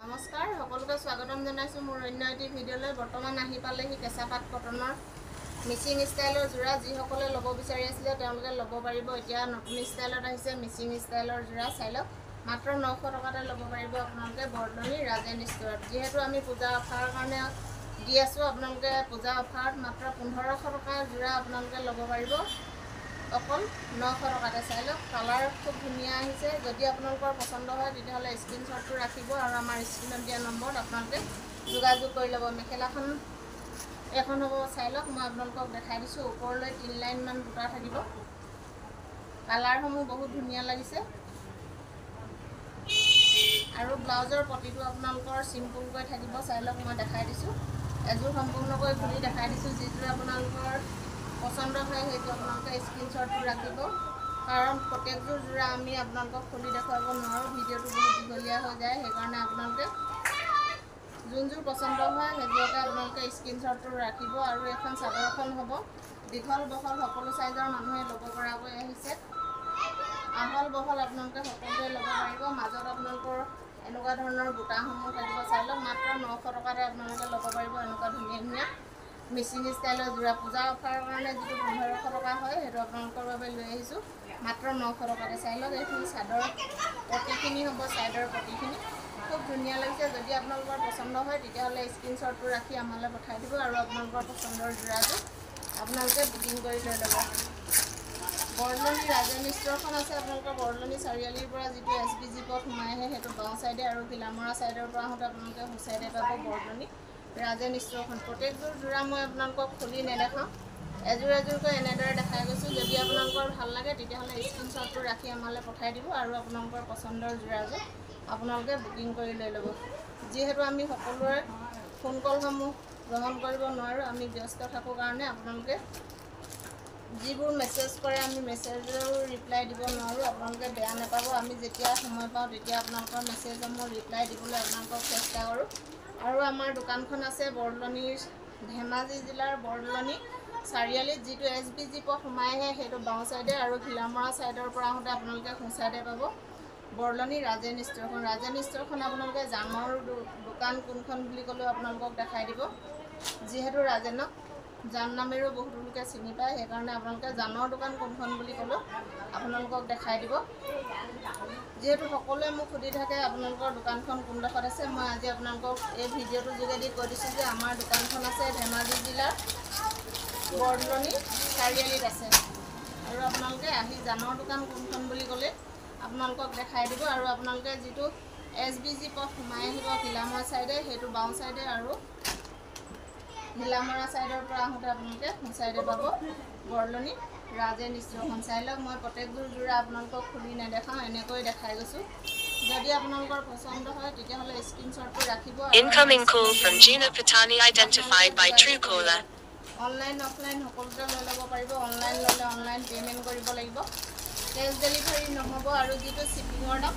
নমস্কাৰ সকলোকে স্বাগতম জনাইছো মোৰ অন্য এটি ভিডিঅ'লৈ। বৰ্তমান আহি পালেহি কেঁচাপাত কটনৰ মিচিং ষ্টাইলৰ যোৰা। যিসকলে ল'ব বিচাৰি আছিলে তেওঁলোকে ল'ব পাৰিব। এতিয়া নতুন ষ্টাইলত আহিছে মিচিং ষ্টাইলৰ যোৰা। চাই লওক, মাত্ৰ 900 টকাতে ল'ব পাৰিব আপোনালোকে বৰদলনি ৰাজেন ষ্ট'ৰত। যিহেতু আমি পূজা অফাৰৰ কাৰণে দি আছোঁ, আপোনালোকে পূজা অফাৰত মাত্ৰ 1500 টকাৰ যোৰা আপোনালোকে ল'ব পাৰিব অকল 900 টকাতে। চাই লওক, কালাৰ খুব ধুনীয়া আহিছে। যদি আপোনালোকৰ পচন্দ হয় তেতিয়াহ'লে স্ক্ৰীনশ্বটটো ৰাখিব আৰু আমাৰ স্ক্ৰীনত দিয়া নম্বৰত আপোনালোকে যোগাযোগ কৰি ল'ব। মেখেলাখন এখন হ'ব। চাই লওক, মই আপোনালোকক দেখাই দিছোঁ। ওপৰলৈ 3 লাইনমান বুটা থাকিব। কালাৰসমূহ বহুত ধুনীয়া লাগিছে আৰু ব্লাউজৰ পটিটো আপোনালোকৰ চিম্পুলকৈ থাকিব। চাই লওক, মই দেখাই দিছোঁ। এযোৰ সম্পূৰ্ণকৈ খুলি দেখাই দিছোঁ। যিযোৰ আপোনালোকৰ পচন্দ হয় সেইটো আপোনালোকে স্ক্ৰীনশ্বটটো ৰাখিব, কাৰণ প্ৰত্যেকযোৰ যোৰা আমি আপোনালোকক খুলি দেখুৱাব নোৱাৰোঁ। ভিডিঅ'টো বহুত দীঘলীয়া হৈ যায়, সেইকাৰণে আপোনালোকে যোনযোৰ পচন্দ হয় সেইযোৰকে আপোনালোকে স্ক্ৰীনশ্বটটো ৰাখিব। আৰু এখন চাদৰখন হ'ব দীঘল বহল সকলো চাইজৰ মানুহে ল'ব পৰাকৈ আহিছে। আহল বহল আপোনালোকে সকলোৱে ল'ব পাৰিব। মাজত আপোনালোকৰ এনেকুৱা ধৰণৰ বুটাসমূহ থাকিব। চাই লওক, মাত্ৰ 900 টকাতে আপোনালোকে ল'ব পাৰিব এনেকুৱা ধুনীয়া ধুনীয়া মিচিং ষ্টাইলৰ যোৰা। পূজা অফাৰৰ কাৰণে যিটো 1500 টকা হয় সেইটো আপোনালোকৰ বাবে লৈ আহিছোঁ মাত্ৰ 900 টকাতে। চাই লওক, এইখিনি চাদৰ পটিখিনি হ'ব, চাইডৰ পটিখিনি খুব ধুনীয়া লাগিছে। যদি আপোনালোকৰ পচন্দ হয় তেতিয়াহ'লে স্ক্ৰীনশ্বটটো ৰাখি আমালৈ পঠাই দিব আৰু আপোনালোকৰ পচন্দৰ যোৰাটো আপোনালোকে বুকিং কৰি লৈ ল'ব। বৰদলনি ৰাজেন ষ্ট'ৰখন আছে আপোনালোকৰ বৰদলনি চাৰিআলিৰ পৰা যিটো SBG পথ সোমাই আহে সেইটো বাওঁ চাইডে, আৰু ঘিলামৰা চাইডৰ পৰা আহোঁতে আপোনালোকে সোঁ চাইডে পাব বৰদলনি ৰাজেন ষ্ট'ৰখন। প্ৰত্যেকযোৰ যোৰা মই আপোনালোকক খুলি নেদেখাওঁ, এযোৰ এযোৰকৈ এনেদৰে দেখাই গৈছোঁ। যদি আপোনালোকৰ ভাল লাগে তেতিয়াহ'লে স্ক্ৰীনশ্বটটো ৰাখি আমালৈ পঠাই দিব আৰু আপোনালোকৰ পচন্দৰ যোৰাযোৰ আপোনালোকে বুকিং কৰি লৈ ল'ব। যিহেতু আমি সকলোৰে ফোন কলসমূহ গ্ৰহণ কৰিব নোৱাৰোঁ, আমি ব্যস্ত থাকোঁ কাৰণে আপোনালোকে যিবোৰ মেছেজ কৰে আমি মেছেজৰো ৰিপ্লাই দিব নোৱাৰোঁ। আপোনালোকে বেয়া নাপাব। আমি যেতিয়া সময় পাওঁ তেতিয়া আপোনালোকৰ মেছেজসমূহ ৰিপ্লাই দিবলৈ আপোনালোকক চেষ্টা কৰোঁ। আৰু আমাৰ দোকানখন আছে বৰদলনিৰ ধেমাজি জিলাৰ বৰদলনি চাৰিআলিত যিটো SBG পথ সোমাই আহে সেইটো বাওঁ চাইডে, আৰু ঘিলামৰা চাইডৰ পৰা আহোঁতে আপোনালোকে সোঁ চাইডে পাব বৰদলনি ৰাজেন ষ্ট'ৰখন। ৰাজেন ষ্ট'ৰখন আপোনালোকে জানৰ দোকান কোনখন বুলি ক'লেও আপোনালোকক দেখাই দিব। যিহেতু ৰাজেনক জান নামেৰেও বহুত লোকে চিনি পায়, সেইকাৰণে আপোনালোকে জানৰ দোকান কোনখন বুলি ক'লেও আপোনালোকক দেখাই দিব। যিহেতু সকলোৱে মোক সুধি থাকে আপোনালোকৰ দোকানখন কোনডোখৰত আছে, মই আজি আপোনালোকক এই ভিডিঅ'টোৰ যোগেদি কৈ দিছোঁ যে আমাৰ দোকানখন আছে ধেমাজি জিলাৰ বৰদলনি চাৰিআলিত আছে। আৰু আপোনালোকে আহি জানৰ দোকান কোনখন বুলি ক'লে আপোনালোকক দেখাই দিব। আৰু আপোনালোকে যিটো SBG পথ সোমাই আহিব ঘিলামৰা চাইডে সেইটো বাওঁ চাইডে, আৰু ঘিলামৰা চাইডৰ পৰা আহোঁতে আপোনালোকে সোঁ চাইডে পাব বৰদলনি ৰাজেন ষ্ট'ৰখন। চাই লওক, মই প্ৰত্যেকযোৰ যোৰা আপোনালোকক খুলি নেদেখাওঁ, এনেকৈ দেখাই গৈছোঁ। যদি আপোনালোকৰ পচন্দ হয় তেতিয়াহ'লে স্ক্ৰীনশ্বটটো ৰাখিব। Incoming call from Gina Patani identified by Truecaller. Online offline সকলোতে লৈ ল'ব পাৰিব। অনলাইন ল'লে অনলাইন পে'মেণ্ট কৰিব লাগিব, কেছ ডেলিভাৰী নহ'ব। আৰু যিটো শ্বিপিঙৰ দাম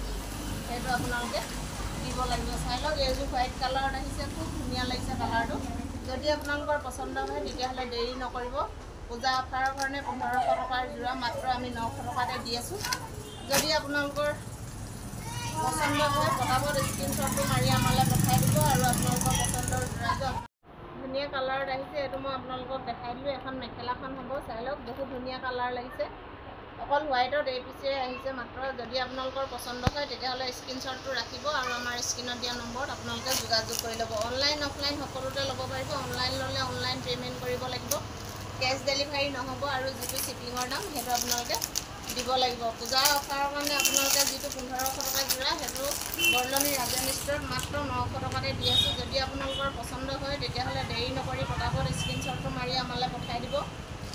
সেইটো আপোনালোকে দিব লাগিব। চাই লওক, এইযোৰ হোৱাইট কালাৰত আহিছে, খুব ধুনীয়া লাগিছে কালাৰটো। যদি আপোনালোকৰ পচন্দ হয় তেতিয়াহ'লে দেৰি নকৰিব। পূজা অফাৰৰ কাৰণে 1500 টকাৰ যোৰা মাত্ৰ আমি 900 টকাতে দি আছোঁ। যদি আপোনালোকৰ পচন্দ হয় পটাপট স্ক্ৰীনশ্বটটো মাৰি আমালৈ পঠাই দিব আৰু আপোনালোকৰ পচন্দৰ যোৰাটো ধুনীয়া কালাৰত আহিছে। এইটো মই আপোনালোকক দেখাই দিলোঁ। এখন মেখেলাখন হ'ব। চাই লওক, বহুত ধুনীয়া কালাৰ লাগিছে। অকল হোৱাইটত এই পিছে আহিছে মাত্ৰ। যদি আপোনালোকৰ পচন্দ হয় তেতিয়াহ'লে স্ক্ৰীনশ্বটটো ৰাখিব আৰু আমাৰ স্ক্ৰীনত দিয়া নম্বৰত আপোনালোকে যোগাযোগ কৰি ল'ব। অনলাইন অফলাইন সকলোতে ল'ব পাৰিব। অনলাইন ল'লে অনলাইন পে'মেণ্ট কৰিব লাগিব, কেছ ডেলিভাৰী নহ'ব। আৰু যিটো শ্বিপিঙৰ দাম সেইটো আপোনালোকে দিব লাগিব। পূজা অফাৰৰ কাৰণে আপোনালোকে যিটো 1500 টকা যোৰা সেইটো বৰদলনি ৰাজেন ষ্ট'ৰত মাত্ৰ 900 টকাতে দি আছোঁ। যদি আপোনালোকৰ পচন্দ হয় তেতিয়াহ'লে দেৰি নকৰি পটাপট স্ক্ৰীনশ্বটটো মাৰি আমালৈ পঠাই দিব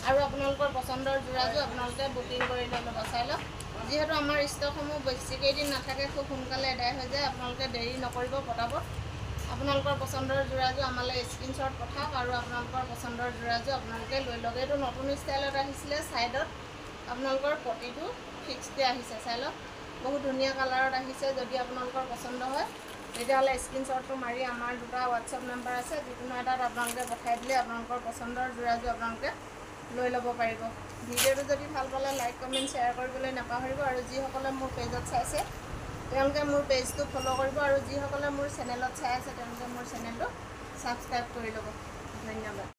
আৰু আপোনালোকৰ পচন্দৰ যোৰাযোৰ আপোনালোকে বুকিং কৰি লৈ ল'ব। চাই লওক, যিহেতু আমাৰ ষ্টকসমূহ বেছিকেইদিন নাথাকে, খুব সোনকালে আদায় হৈ যায়। আপোনালোকে দেৰি নকৰিব, পটাপট আপোনালোকৰ পচন্দৰ যোৰাযোৰ আমালৈ স্ক্ৰীনশ্বট পঠাওক আৰু আপোনালোকৰ পচন্দৰ যোৰাযোৰ আপোনালোকে লৈ লওক। এইটো নতুন ষ্টাইলত আহিছিলে, ছাইডত আপোনালোকৰ পটিটো ফিক্সকৈ আহিছে। চাই লওক, বহুত ধুনীয়া কালাৰত আহিছে। যদি আপোনালোকৰ পচন্দ হয় তেতিয়াহ'লে স্ক্ৰীনশ্বটটো মাৰি আমাৰ দুটা হোৱাটছআপ নাম্বাৰ আছে, যিকোনো এটাত আপোনালোকে পঠাই দিলে আপোনালোকৰ পচন্দৰ যোৰাযোৰ আপোনালোকে লৈ ল'ব পাৰিব। ভিডিঅ'টো যদি ভাল পালে লাইক কমেণ্ট শ্বেয়াৰ কৰিবলৈ নাপাহৰিব। আৰু যিসকলে মোৰ পেজত চাইছে তেওঁলোকে মোৰ পেজটো ফ'ল' কৰিব আৰু যিসকলে মোৰ চেনেলত চাই আছে তেওঁলোকে মোৰ চেনেলটো ছাবস্ক্ৰাইব কৰি ল'ব। ধন্যবাদ।